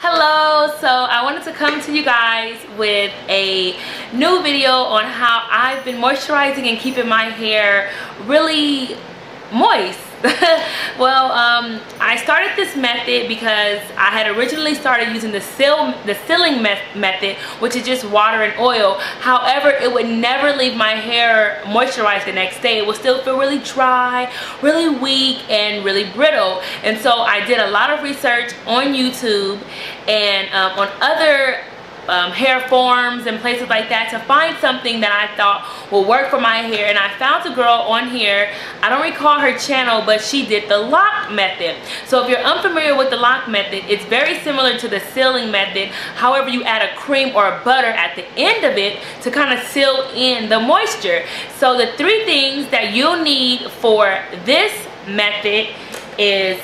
Hello, so I wanted to come to you guys with a new video on how I've been moisturizing and keeping my hair really moist. Well, I started this method because I had originally started using the sealing method, which is just water and oil. However, it would never leave my hair moisturized the next day. It would still feel really dry, really weak, and really brittle. And so I did a lot of research on YouTube and on other hair forms and places like that to find something that I thought will work for my hair. And I found a girl on here, I don't recall her channel, but she did the lock method. So if you're unfamiliar with the lock method, it's very similar to the sealing method. However, you add a cream or a butter at the end of it to kind of seal in the moisture. So the three things that you'll need for this method is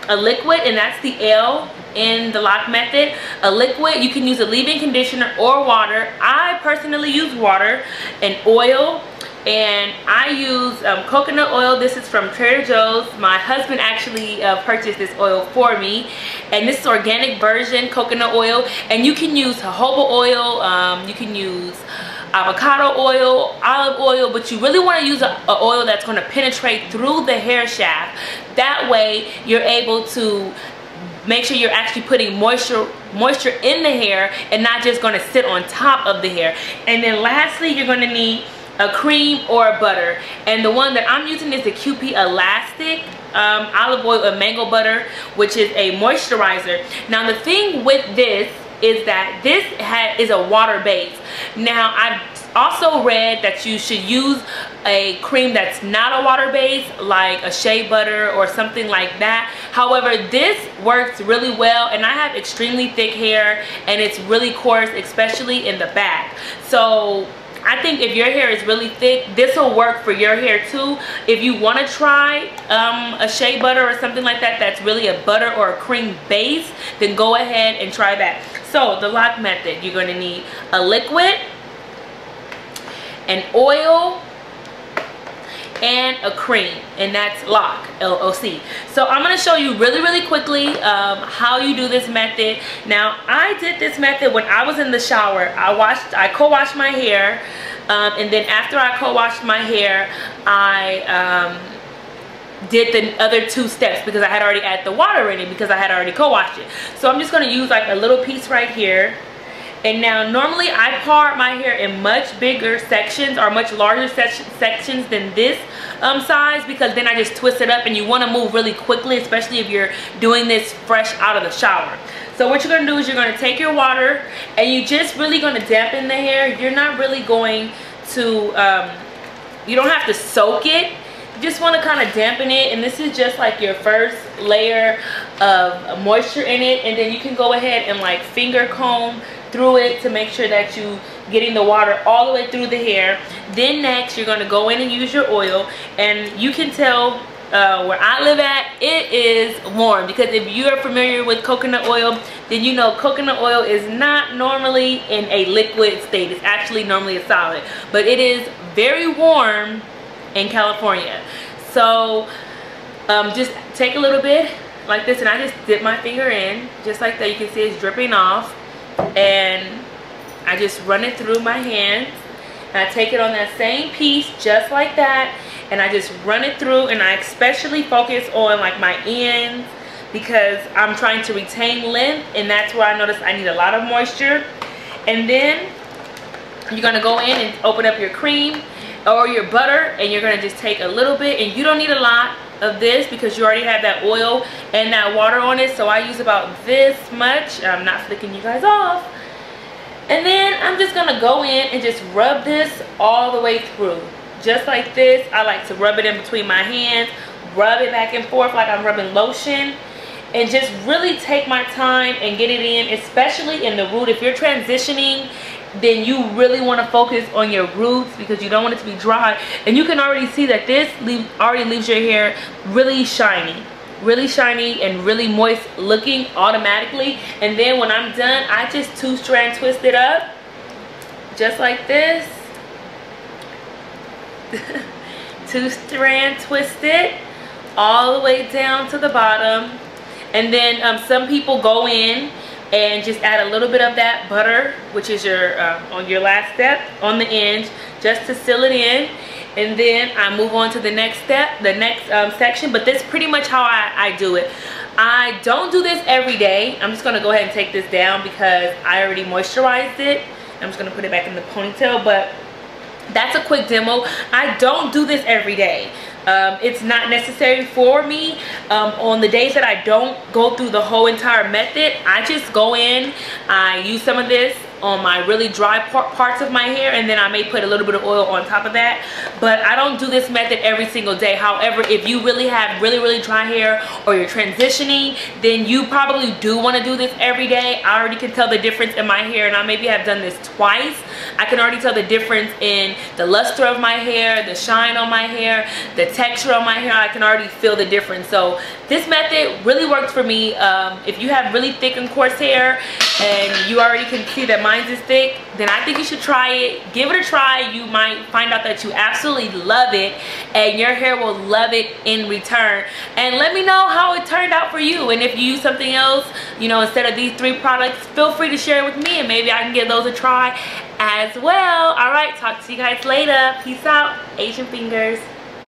a liquid, and that's the L in the lock method. A liquid, you can use a leave-in conditioner or water. I personally use water, and oil, and I use coconut oil. This is from Trader Joe's. My husband actually purchased this oil for me, and this is organic version coconut oil. And you can use jojoba oil, you can use avocado oil, olive oil, but you really want to use an oil that's going to penetrate through the hair shaft. That way you're able to make sure you're actually putting moisture in the hair and not just going to sit on top of the hair. And then lastly, you're going to need a cream or a butter, and the one that I'm using is the QP Elastic olive oil and mango butter, which is a moisturizer. Now the thing with this is that this is a water base. Now I've also read that you should use a cream that's not a water base, like a shea butter or something like that. However, this works really well, and I have extremely thick hair and it's really coarse, especially in the back. So I think if your hair is really thick, this will work for your hair too. If you want to try a shea butter or something like that that's really a butter or a cream base, then go ahead and try that. So the lock method, you're going to need a liquid, an oil, and a cream, and that's lock, L-O-C. So I'm going to show you really quickly how you do this method. Now I did this method when I was in the shower. I co-washed my hair, and then after I co-washed my hair, I did the other two steps because I had already added the water in it because I had already co-washed it. So I'm just going to use like a little piece right here. And now normally I part my hair in much bigger sections or much larger sections than this size, because then I just twist it up, and you want to move really quickly, especially if you're doing this fresh out of the shower. So what you're going to do is you're going to take your water and you just really going to dampen the hair. You're not really going to, you don't have to soak it. You just want to kind of dampen it, and this is just like your first layer of moisture in it. And then you can go ahead and like finger comb through it to make sure that you getting the water all the way through the hair. Then next you're going to go in and use your oil, and you can tell where I live at, it is warm, because if you are familiar with coconut oil, then you know coconut oil is not normally in a liquid state. It's actually normally a solid, but it is very warm in California. So just take a little bit like this, and I just dip my finger in just like that. You can see it's dripping off, and I just run it through my hands, and I take it on that same piece just like that, and I just run it through. And I especially focus on like my ends because I'm trying to retain length, and that's where I notice I need a lot of moisture. And then you're going to go in and open up your cream or your butter, and you're going to just take a little bit, and you don't need a lot of this because you already have that oil and that water on it. So I use about this much. I'm not flicking you guys off. And then I'm just going to go in and just rub this all the way through just like this. I like to rub it in between my hands, rub it back and forth like I'm rubbing lotion, and just really take my time and get it in, especially in the root. If you're transitioning, then you really want to focus on your roots because you don't want it to be dry. And you can already see that this already leaves your hair really shiny and really moist looking automatically. And then when I'm done, I just two-strand twist it up just like this. Two-strand twist it all the way down to the bottom. And then some people go in and just add a little bit of that butter, which is your on your last step on the end, just to seal it in. And then I move on to the next step, the next section. But that's pretty much how I do it. I don't do this every day. I'm just gonna go ahead and take this down because I already moisturized it. I'm just gonna put it back in the ponytail, but that's a quick demo. I don't do this every day. It's not necessary for me. On the days that I don't go through the whole entire method, I just go in, I use some of this on my really dry parts of my hair, and then I may put a little bit of oil on top of that. But I don't do this method every single day. However, if you really have really dry hair, or you're transitioning, then you probably do want to do this every day. I already can tell the difference in my hair, and I maybe have done this twice. I can already tell the difference in the luster of my hair, the shine on my hair, the texture on my hair. I can already feel the difference. So this method really works for me. If you have really thick and coarse hair and you already can see that mine's is thick, then I think you should try it. Give it a try. You might find out that you absolutely love it, and your hair will love it in return. And let me know how it turned out for you, and if you use something else, you know, instead of these 3 products, feel free to share it with me, and maybe I can give those a try as well. All right, talk to you guys later. Peace out. Asian fingers.